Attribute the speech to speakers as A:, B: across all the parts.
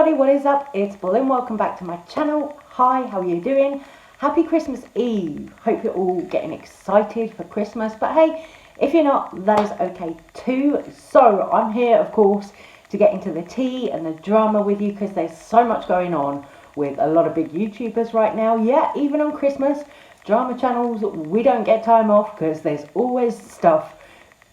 A: everybody, what is up? It's Blaire. Welcome back to my channel. Hi, how are you doing? Happy Christmas Eve. Hope you're all getting excited for Christmas, but hey, if you're not, that is okay too. So I'm here, of course, to get into the tea and the drama with you because there's so much going on with a lot of big YouTubers right now. Yeah, even on Christmas, drama channels, we don't get time off because there's always stuff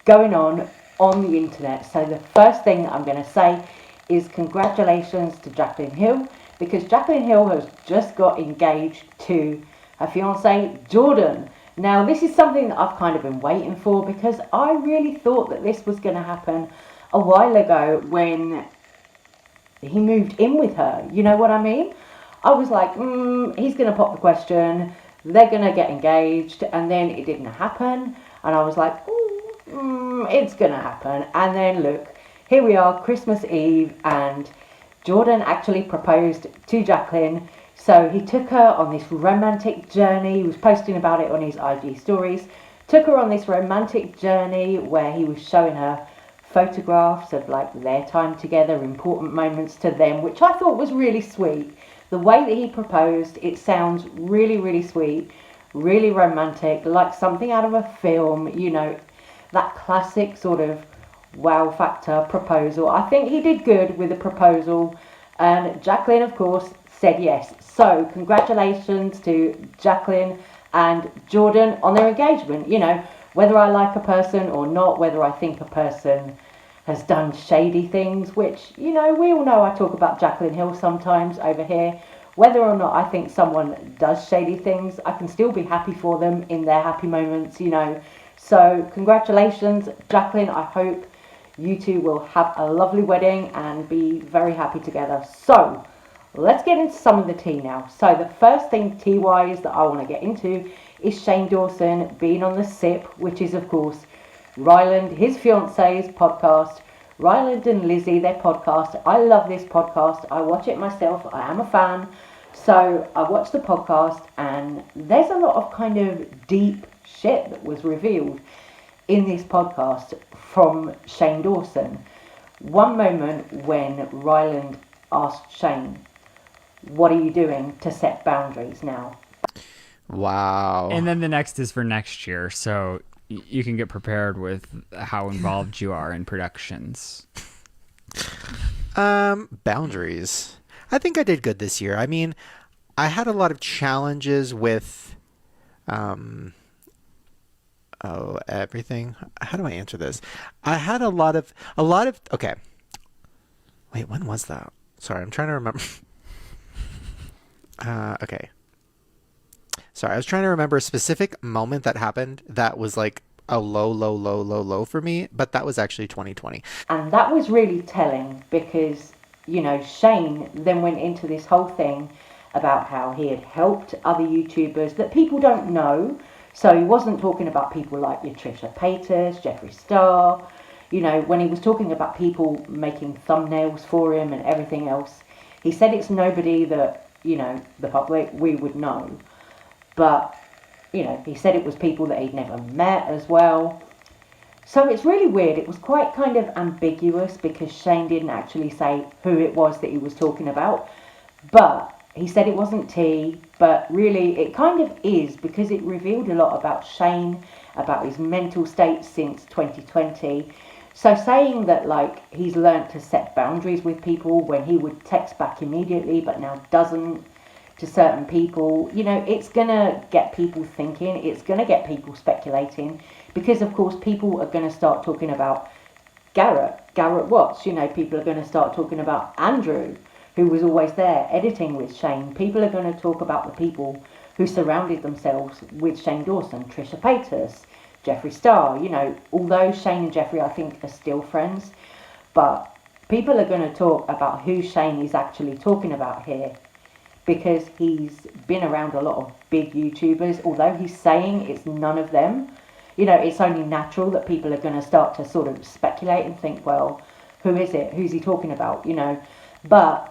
A: going on the internet. So the first thing I'm going to say is congratulations to Jaclyn Hill, because Jaclyn Hill has just got engaged to her fiance Jordan. Now this is something that I've kind of been waiting for, because I really thought that this was going to happen a while ago when he moved in with her. You know what I mean? I was like, he's going to pop the question, they're going to get engaged, and then it didn't happen, and I was like, it's going to happen. And then look, here we are, Christmas Eve, and Jordan actually proposed to Jaclyn. So he took her on this romantic journey. He was posting about it on his IG stories. Took her on this romantic journey where he was showing her photographs of like their time together, important moments to them, which I thought was really sweet. The way that he proposed, it sounds really, really sweet, really romantic, like something out of a film, you know, that classic sort of wow factor proposal. I think he did good with the proposal, and Jaclyn, of course, said yes. So congratulations to Jaclyn and Jordan on their engagement. You know, whether I like a person or not, whether I think a person has done shady things, which, you know, we all know I talk about Jaclyn Hill sometimes over here. Whether or not I think someone does shady things, I can still be happy for them in their happy moments, you know. So congratulations, Jaclyn. I hope you two will have a lovely wedding and be very happy together. So let's get into some of the tea now. So the first thing tea-wise that I want to get into is Shane Dawson being on The Sip, which is, of course, Ryland, his fiance's podcast. Ryland and Lizzie, their podcast. I love this podcast. I watch it myself. I am a fan. So I watched the podcast, and there's a lot of kind of deep shit that was revealed in this podcast from Shane Dawson. One moment when Ryland asked Shane, what are you doing to set boundaries now?
B: Wow.
C: And then the next is for next year, so you can get prepared with how involved you are in productions.
B: Boundaries. I think I did good this year. I mean, I had a lot of challenges with everything. How do I answer this? I had a lot of okay. Wait, when was that? Sorry, I'm trying to remember. Okay. Sorry, I was trying to remember a specific moment that happened that was like a low for me, but that was actually 2020.
A: And that was really telling because, you know, Shane then went into this whole thing about how he had helped other YouTubers that people don't know. So he wasn't talking about people like your Trisha Paytas, Jeffree Star. You know, when he was talking about people making thumbnails for him and everything else, he said it's nobody that, you know, the public, we would know. But, you know, he said it was people that he'd never met as well. So it's really weird. It was quite kind of ambiguous because Shane didn't actually say who it was that he was talking about. But he said it wasn't tea, but really it kind of is, because it revealed a lot about Shane, about his mental state since 2020. So saying that, like, he's learnt to set boundaries with people when he would text back immediately but now doesn't to certain people, you know, it's going to get people thinking, it's going to get people speculating, because of course people are going to start talking about Garrett Watts, you know, people are going to start talking about Andrew, who was always there editing with Shane. People are going to talk about the people who surrounded themselves with Shane Dawson, Trisha Paytas, Jeffree Star. You know, although Shane and Jeffree, I think, are still friends, but people are going to talk about who Shane is actually talking about here, because he's been around a lot of big YouTubers. Although he's saying it's none of them, you know, it's only natural that people are going to start to sort of speculate and think, well, who is it? Who's he talking about? You know, but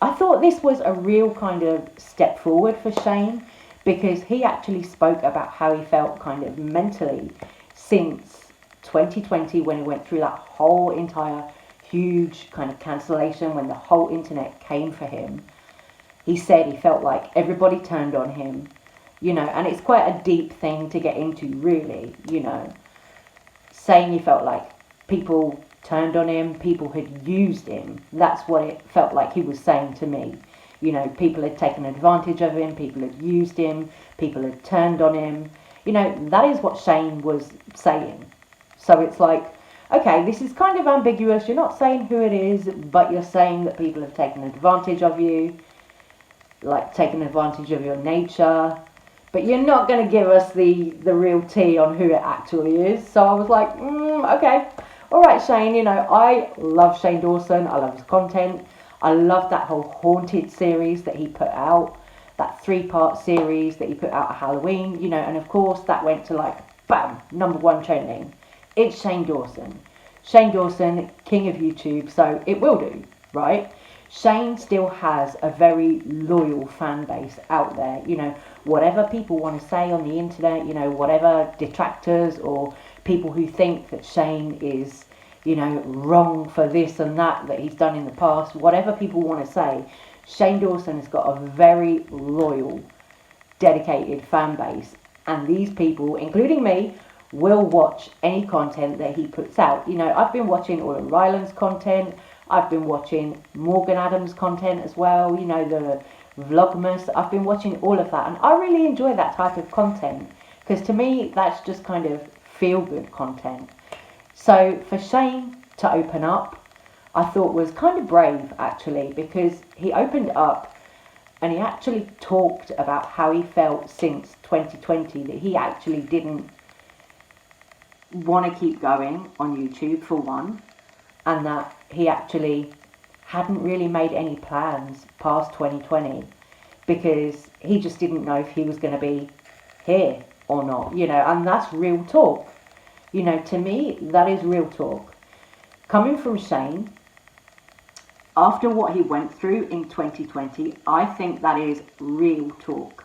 A: I thought this was a real kind of step forward for Shane, because he actually spoke about how he felt kind of mentally since 2020, when he went through that whole entire huge kind of cancellation when the whole internet came for him, he said he felt like everybody turned on him, you know, and it's quite a deep thing to get into, really, you know, saying he felt like people turned on him, people had used him. That's what it felt like he was saying to me. You know, people had taken advantage of him, people had used him, people had turned on him. You know, that is what Shane was saying. So it's like, okay, this is kind of ambiguous. You're not saying who it is, but you're saying that people have taken advantage of you, like taken advantage of your nature. But you're not going to give us the real tea on who it actually is. So I was like, okay. All right, Shane, you know, I love Shane Dawson. I love his content. I love that whole Haunted series that he put out, that 3-part series that he put out at Halloween, you know, and of course that went to like, bam, #1 trending. It's Shane Dawson. Shane Dawson, king of YouTube, so it will do, right? Shane still has a very loyal fan base out there, you know, whatever people want to say on the internet, you know, whatever detractors or people who think that Shane is, you know, wrong for this and that he's done in the past, whatever people want to say, Shane Dawson has got a very loyal, dedicated fan base. And these people, including me, will watch any content that he puts out. You know, I've been watching all of Ryland's content. I've been watching Morgan Adams' content as well. You know, the Vlogmas. I've been watching all of that. And I really enjoy that type of content. Because to me, that's just kind of feel-good content. So for Shane to open up, I thought was kind of brave, actually, because he opened up and he actually talked about how he felt since 2020, that he actually didn't want to keep going on YouTube, for one, and that he actually hadn't really made any plans past 2020 because he just didn't know if he was going to be here or not, you know, and that's real talk. You know, to me, that is real talk. Coming from Shane, after what he went through in 2020, I think that is real talk.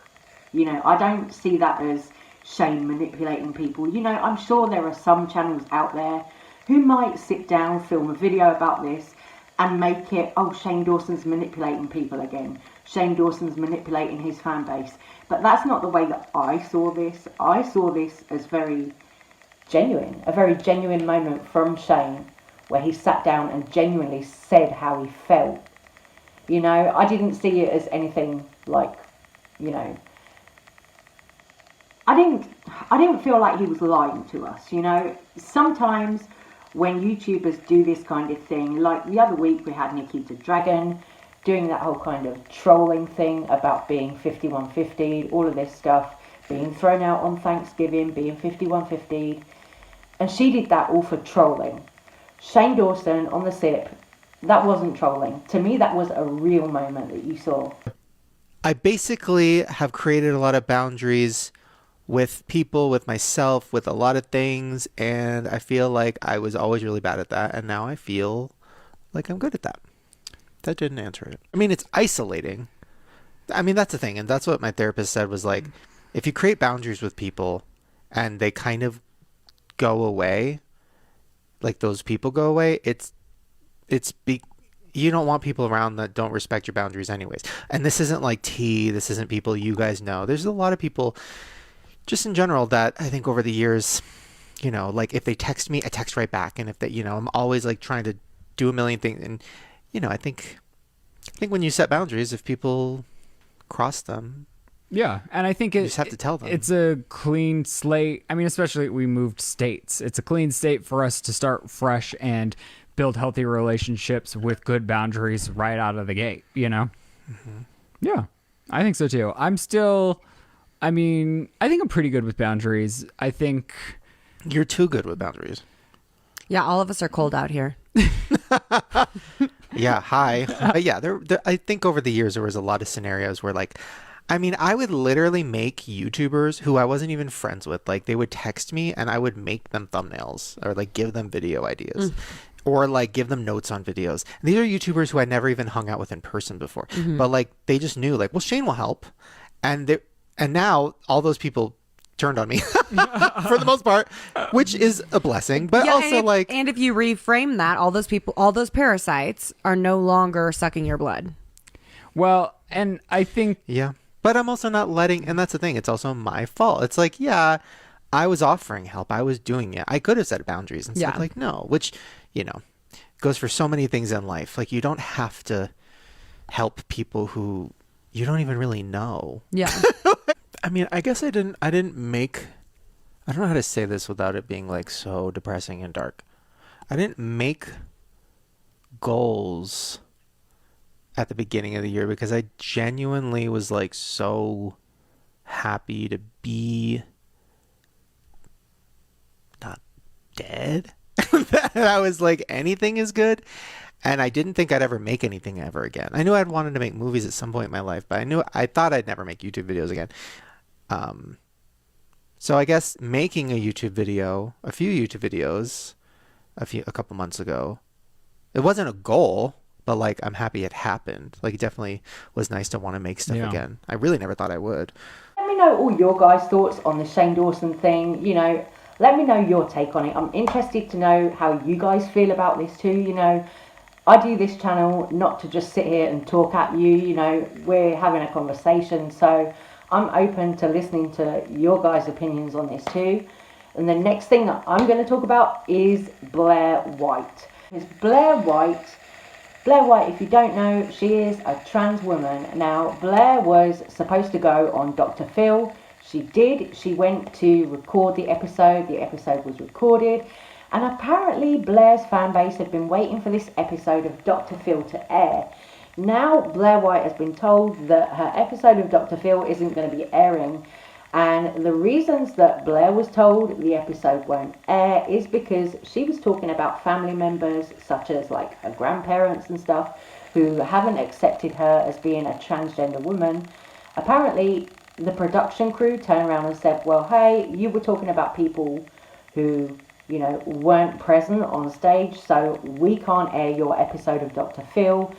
A: You know, I don't see that as Shane manipulating people. You know, I'm sure there are some channels out there who might sit down, film a video about this and make it, oh, Shane Dawson's manipulating people again. Shane Dawson's manipulating his fan base. But that's not the way that I saw this. I saw this as very genuine, a very genuine moment from Shane where he sat down and genuinely said how he felt. You know, I didn't see it as anything like, you know, I didn't feel like he was lying to us, you know. Sometimes when YouTubers do this kind of thing, like the other week we had Nikocado Dragon doing that whole kind of trolling thing about being 5150, all of this stuff, being thrown out on Thanksgiving, being 5150, and she did that all for trolling. Shane Dawson on the SIP, that wasn't trolling. To me, that was a real moment that you saw.
B: I basically have created a lot of boundaries with people, with myself, with a lot of things, and I feel like I was always really bad at that, and now I feel like I'm good at that. That didn't answer it. I mean, it's isolating. I mean, that's the thing, and that's what my therapist said was like, if you create boundaries with people and they kind of go away, like those people go away, you don't want people around that don't respect your boundaries anyways. And this isn't like tea, this isn't people you guys know. There's a lot of people just in general that I think over the years, you know, like if they text me, I text right back. And if they, you know, I'm always like trying to do a million things. And, you know, I think when you set boundaries, if people cross them,
C: yeah, and I think
B: you just have to tell them.
C: It's a clean slate. I mean, especially we moved states. It's a clean state for us to start fresh and build healthy relationships with good boundaries right out of the gate, you know? Mm-hmm. Yeah, I think so too. I think I'm pretty good with boundaries. I think
B: you're too good with boundaries.
D: Yeah, all of us are cold out here.
B: Yeah, hi. Yeah, there, I think over the years there was a lot of scenarios where like, I mean, I would literally make YouTubers who I wasn't even friends with, like they would text me and I would make them thumbnails or like give them video ideas or like give them notes on videos. And these are YouTubers who I never even hung out with in person before, but like they just knew like, well, Shane will help. And now all those people turned on me for the most part, which is a blessing. But also
D: and if you reframe that, all those people, all those parasites are no longer sucking your blood.
C: Well, and I think
B: yeah, but I'm also not letting, and that's the thing. It's also my fault. It's like, yeah, I was offering help. I was doing it. I could have set boundaries and said like, no, which, goes for so many things in life. Like, you don't have to help people who you don't even really know.
D: Yeah.
B: I mean, I guess I didn't make, I don't know how to say this without it being like so depressing and dark. I didn't make goals at the beginning of the year because I genuinely was like so happy to be not dead that I was like, anything is good. And I didn't think I'd ever make anything ever again. I knew I'd wanted to make movies at some point in my life, but I thought I'd never make YouTube videos again. So I guess making a few YouTube videos a couple months ago, it wasn't a goal, but like, I'm happy it happened. Like, it definitely was nice to want to make stuff again. I really never thought I would.
A: Let me know all your guys' thoughts on the Shane Dawson thing. Let me know your take on it. I'm interested to know how you guys feel about this too. I do this channel not to just sit here and talk at you. We're having a conversation, so I'm open to listening to your guys' opinions on this too. And the next thing that I'm going to talk about is Blaire White. Blaire White, if you don't know, she is a trans woman. Now, Blaire was supposed to go on Dr. Phil. She did. She went to record the episode. The episode was recorded. And apparently Blaire's fan base had been waiting for this episode of Dr. Phil to air. Now Blaire White has been told that her episode of Dr. Phil isn't going to be airing. And the reasons that Blaire was told the episode won't air is because she was talking about family members, such as like her grandparents and stuff, who haven't accepted her as being a transgender woman. Apparently the production crew turned around and said, well, hey, you were talking about people who, weren't present on stage, so we can't air your episode of Dr. Phil.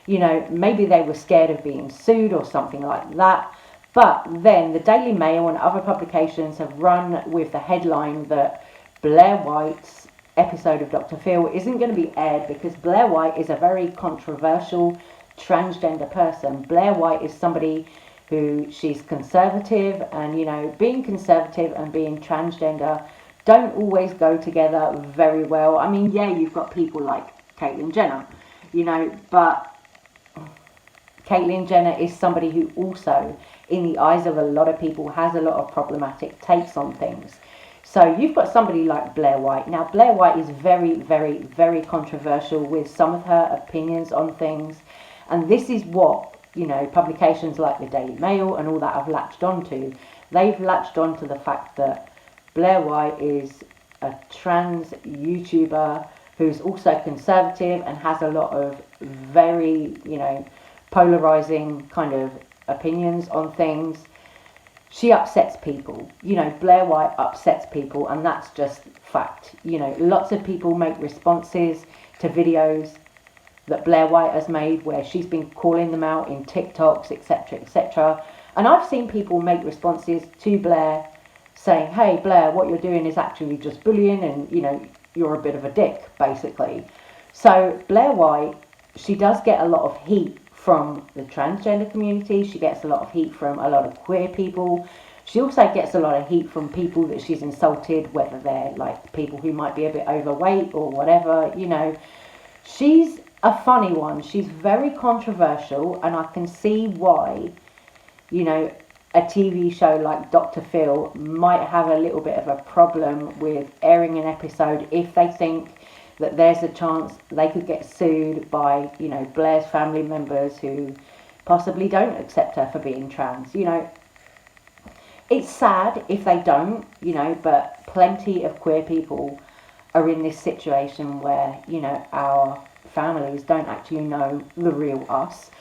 A: Maybe they were scared of being sued or something like that. But then the Daily Mail and other publications have run with the headline that Blaire White's episode of Dr. Phil isn't going to be aired because Blaire White is a very controversial transgender person. Blaire White is somebody who, she's conservative, and being conservative and being transgender don't always go together very well. I mean, yeah, you've got people like Caitlyn Jenner, but Caitlyn Jenner is somebody who also, in the eyes of a lot of people, has a lot of problematic takes on things. So you've got somebody like Blaire White. Now, Blaire White is very, very, very controversial with some of her opinions on things. And this is what, publications like the Daily Mail and all that have latched onto. They've latched onto the fact that Blaire White is a trans YouTuber who's also conservative and has a lot of very, polarizing kind of opinions on things. She upsets people. Blaire White upsets people, and that's just fact. Lots of people make responses to videos that Blaire White has made where she's been calling them out in TikToks, etc., etc. And I've seen people make responses to Blaire saying, hey, Blaire, what you're doing is actually just bullying and, you're a bit of a dick, basically. So Blaire White, she does get a lot of heat from the transgender community. She gets a lot of heat from a lot of queer people. She also gets a lot of heat from people that she's insulted, whether they're like people who might be a bit overweight or whatever. She's a funny one. She's very controversial, and I can see why, a TV show like Dr. Phil might have a little bit of a problem with airing an episode if they think that there's a chance they could get sued by, Blaire's family members who possibly don't accept her for being trans. It's sad if they don't, but plenty of queer people are in this situation where, our families don't actually know the real us.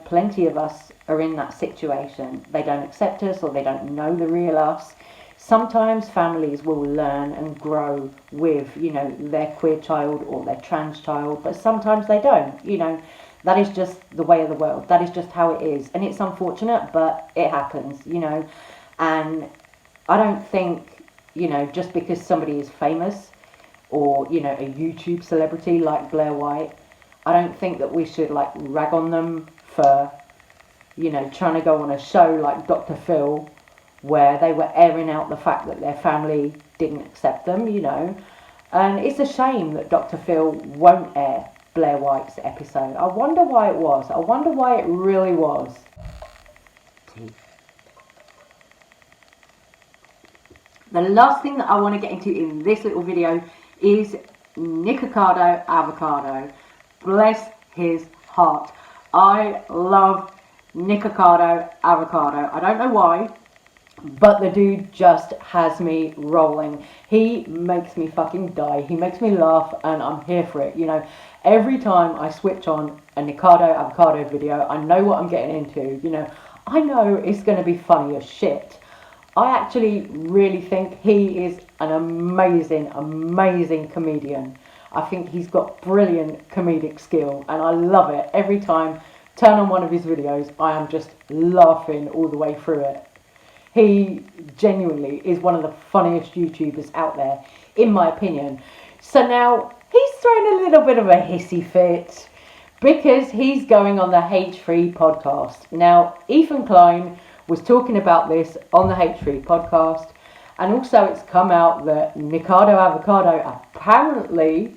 A: Plenty of us are in that situation. They don't accept us or they don't know the real us. Sometimes families will learn and grow with, their queer child or their trans child, but sometimes they don't. That is just the way of the world. That is just how it is. And it's unfortunate, but it happens, And I don't think, just because somebody is famous or, a YouTube celebrity like Blaire White, I don't think that we should, like, rag on them for, trying to go on a show like Dr. Phil, where they were airing out the fact that their family didn't accept them, And it's a shame that Dr. Phil won't air Blaire White's episode. I wonder why it was. I wonder why it really was. The last thing that I want to get into in this little video is Nikocado Avacado. Bless his heart. I love Nikocado Avacado. I don't know why, but the dude just has me rolling. He makes me fucking die. He makes me laugh, and I'm here for it. Every time I switch on a Nikocado Avacado video, I know what I'm getting into. I know it's going to be funny as shit. I actually really think he is an amazing, amazing comedian. I think he's got brilliant comedic skill, and I love it. Every time, turn on one of his videos, I am just laughing all the way through it. He genuinely is one of the funniest YouTubers out there, in my opinion. So now, he's thrown a little bit of a hissy fit, because he's going on the H3 podcast. Now, Ethan Klein was talking about this on the H3 podcast, and also it's come out that Nikocado Avacado apparently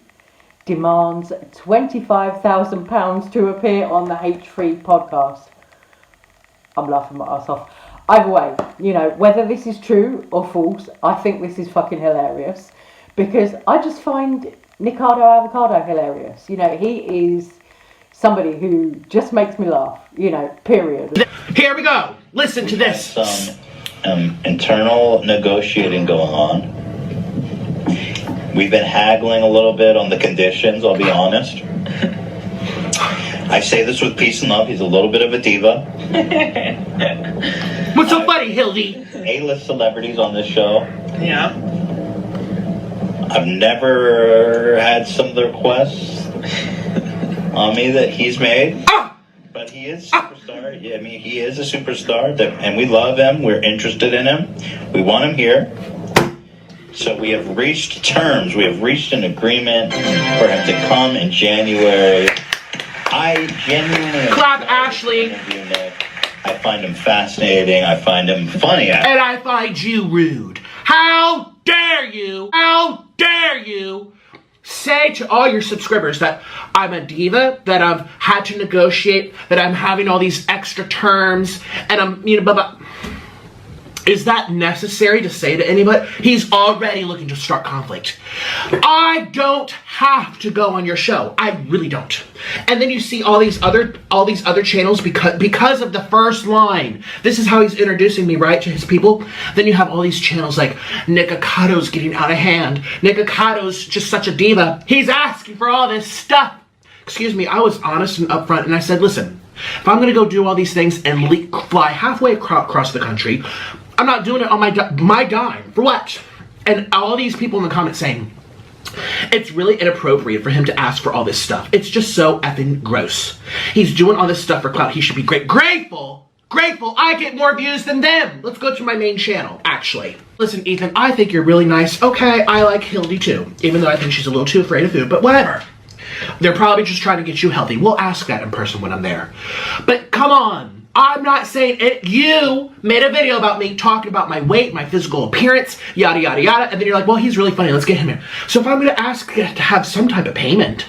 A: demands £25,000 to appear on the H3 podcast. I'm laughing my ass off. Either way, whether this is true or false, I think this is fucking hilarious, because I just find Nikocado Avacado hilarious. He is somebody who just makes me laugh, period.
E: Here we go. Listen to this.
F: Some internal negotiating going on. We've been haggling a little bit on the conditions, I'll be honest. I say this with peace and love. He's a little bit of a diva.
E: What's so funny, Hildy?
F: A-list celebrities on this show.
E: Yeah.
F: I've never had some of the requests on me that he's made. But he is a superstar. Yeah, he is a superstar, and we love him. We're interested in him. We want him here. So we have reached terms. We have reached an agreement for him to come in January. I genuinely
E: Clap, Ashley.
F: Nick. I find him fascinating. I find him funny.
E: And I find you rude. How dare you? How dare you say to all your subscribers that I'm a diva, that I've had to negotiate, that I'm having all these extra terms, and I'm, blah, blah. Is that necessary to say to anybody? He's already looking to start conflict. I don't have to go on your show. I really don't. And then you see all these other channels because of the first line. This is how he's introducing me, right, to his people. Then you have all these channels like Nicocado's getting out of hand. Nicocado's just such a diva. He's asking for all this stuff. Excuse me, I was honest and upfront, and I said, listen, if I'm going to go do all these things and fly halfway across the country, I'm not doing it on my dime. For what? And all these people in the comments saying, it's really inappropriate for him to ask for all this stuff. It's just so effing gross. He's doing all this stuff for clout. He should be grateful. I get more views than them. Let's go to my main channel, actually. Listen, Ethan, I think you're really nice. Okay, I like Hildy too, even though I think she's a little too afraid of food, but whatever. They're probably just trying to get you healthy. We'll ask that in person when I'm there. But come on. I'm not saying it. You made a video about me talking about my weight, my physical appearance, yada, yada, yada. And then you're like, well, he's really funny. Let's get him here. So if I'm going to ask to have some type of payment,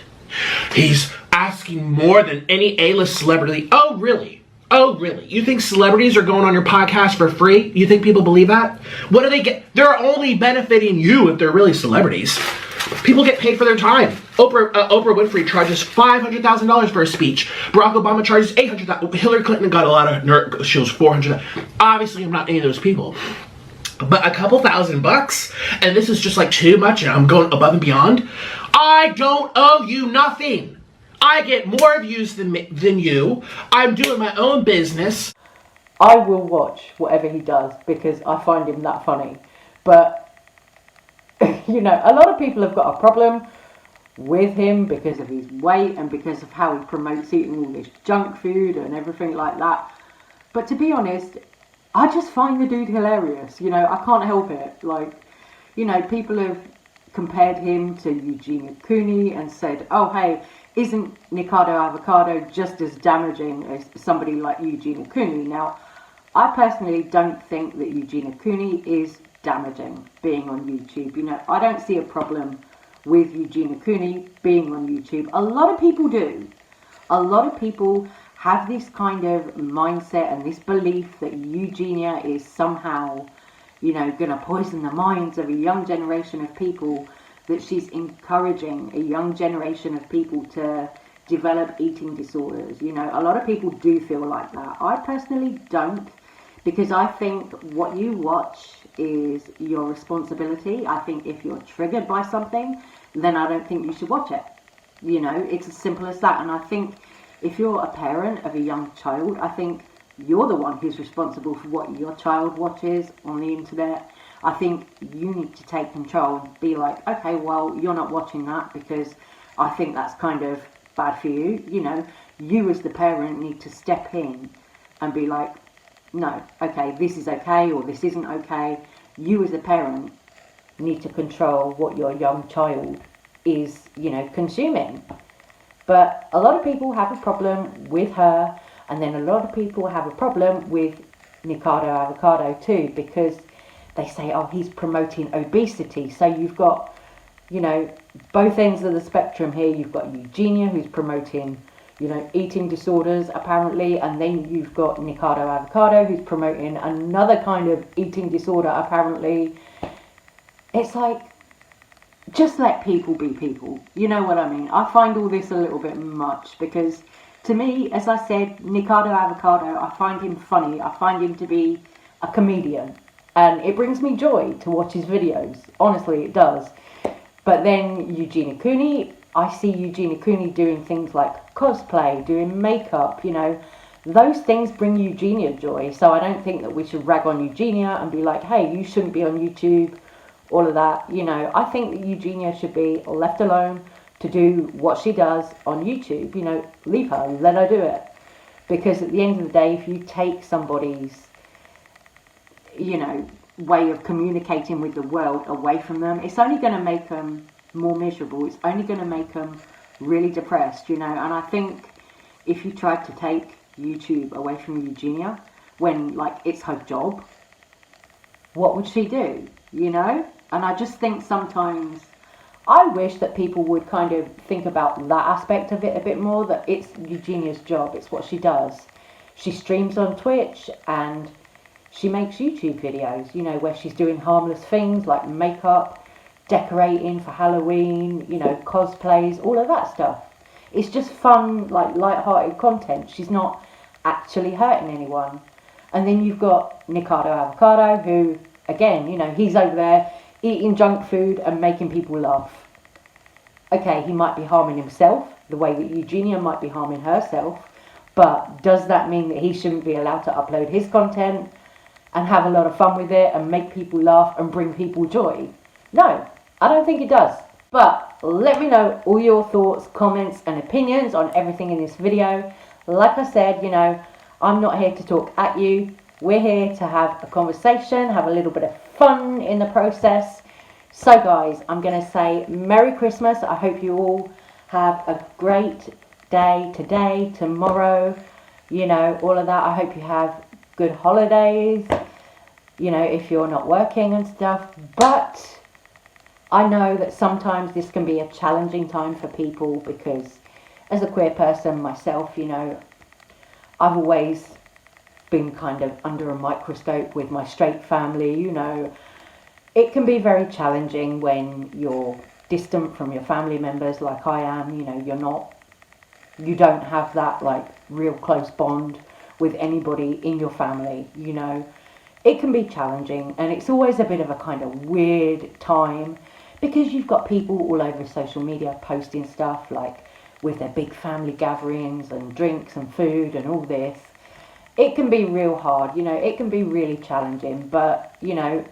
E: he's asking more than any A-list celebrity. Oh, really? Oh, really? You think celebrities are going on your podcast for free? You think people believe that? What do they get? They're only benefiting you if they're really celebrities. People get paid for their time. Oprah Winfrey charges $500,000 for a speech. Barack Obama charges $800,000. Hillary Clinton got a lot of she was $400,000. Obviously, I'm not any of those people. But a couple $1,000, and this is just like too much, and I'm going above and beyond. I don't owe you nothing. I get more views than you. I'm doing my own business.
A: I will watch whatever he does because I find him that funny. But a lot of people have got a problem with him because of his weight and because of how he promotes eating all this junk food and everything like that. But to be honest, I just find the dude hilarious. You know, I can't help it. Like, you know, people have compared him to Eugenia Cooney and said, oh, hey, isn't Nikocado Avacado just as damaging as somebody like Eugenia Cooney? Now, I personally don't think that Eugenia Cooney is damaging being on YouTube. You know, I don't see a problem with Eugenia Cooney being on YouTube. A lot of people do. A lot of people have this kind of mindset and this belief that Eugenia is somehow, you know, going to poison the minds of a young generation of people, that she's encouraging a young generation of people to develop eating disorders. You know, a lot of people do feel like that. I personally don't, because I think what you watch is your responsibility. I think if you're triggered by something, then I don't think you should watch it. You know, it's as simple as that. And I think if you're a parent of a young child, I think you're the one who's responsible for what your child watches on the internet. I think you need to take control and be like, okay, well, you're not watching that because I think that's kind of bad for you. You know, you as the parent need to step in and be like, no, okay, this is okay or this isn't okay. You as a parent need to control what your young child is, you know, consuming. But a lot of people have a problem with her, and then a lot of people have a problem with Nikocado Avacado too, because they say, oh, he's promoting obesity. So you've got, you know, both ends of the spectrum here. You've got Eugenia, who's promoting, you know, eating disorders apparently, and then you've got Nikocado Avacado, who's promoting another kind of eating disorder apparently. It's like, just let people be people. You know what I mean? I find all this a little bit much, because to me, as I said, Nikocado Avacado, I find him funny. I find him to be a comedian, and it brings me joy to watch his videos. Honestly, it does. But then Eugenia Cooney, I see Eugenia Cooney doing things like cosplay, doing makeup, you know. Those things bring Eugenia joy. So I don't think that we should rag on Eugenia and be like, hey, you shouldn't be on YouTube, all of that. You know, I think that Eugenia should be left alone to do what she does on YouTube. You know, leave her, let her do it. Because at the end of the day, if you take somebody's, you know, way of communicating with the world away from them, it's only going to make them more miserable. It's only going to make them really depressed, you know. And I think if you tried to take YouTube away from Eugenia when, like, it's her job, what would she do, you know? And I just think sometimes I wish that people would kind of think about that aspect of it a bit more, that it's Eugenia's job, it's what she does. She streams on Twitch and she makes YouTube videos, you know, where she's doing harmless things like makeup, decorating for Halloween, you know, cosplays, all of that stuff. It's just fun, like, light-hearted content. She's not actually hurting anyone. And then you've got Nikocado Avacado, who, again, you know, he's over there eating junk food and making people laugh. Okay, he might be harming himself the way that Eugenia might be harming herself, but does that mean that he shouldn't be allowed to upload his content and have a lot of fun with it and make people laugh and bring people joy? No, I don't think it does. But let me know all your thoughts, comments and opinions on everything in this video. Like I said, you know, I'm not here to talk at you. We're here to have a conversation, have a little bit of fun in the process. So guys, I'm going to say Merry Christmas. I hope you all have a great day today, tomorrow, you know, all of that. I hope you have good holidays, you know, if you're not working and stuff. But I know that sometimes this can be a challenging time for people, because as a queer person myself, you know, I've always been kind of under a microscope with my straight family, you know. It can be very challenging when you're distant from your family members like I am, you know, you don't have that like real close bond with anybody in your family, you know. It can be challenging, and it's always a bit of a kind of weird time, because you've got people all over social media posting stuff like with their big family gatherings and drinks and food and all this. It can be real hard, you know, it can be really challenging, but, you know,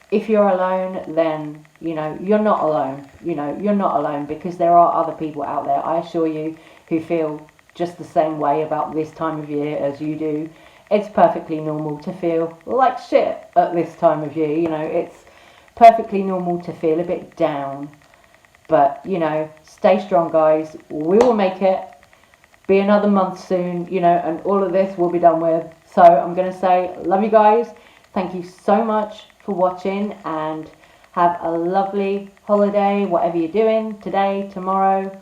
A: if you're alone, then, you know, you're not alone, you know, you're not alone, because there are other people out there, I assure you, who feel just the same way about this time of year as you do. it's perfectly normal to feel like shit at this time of year. You know, it's perfectly normal to feel a bit down. But, you know, stay strong, guys. We will make it. Be another month soon, you know, and all of this will be done with. So I'm going to say, love you guys. Thank you so much for watching, and have a lovely holiday, whatever you're doing today, tomorrow,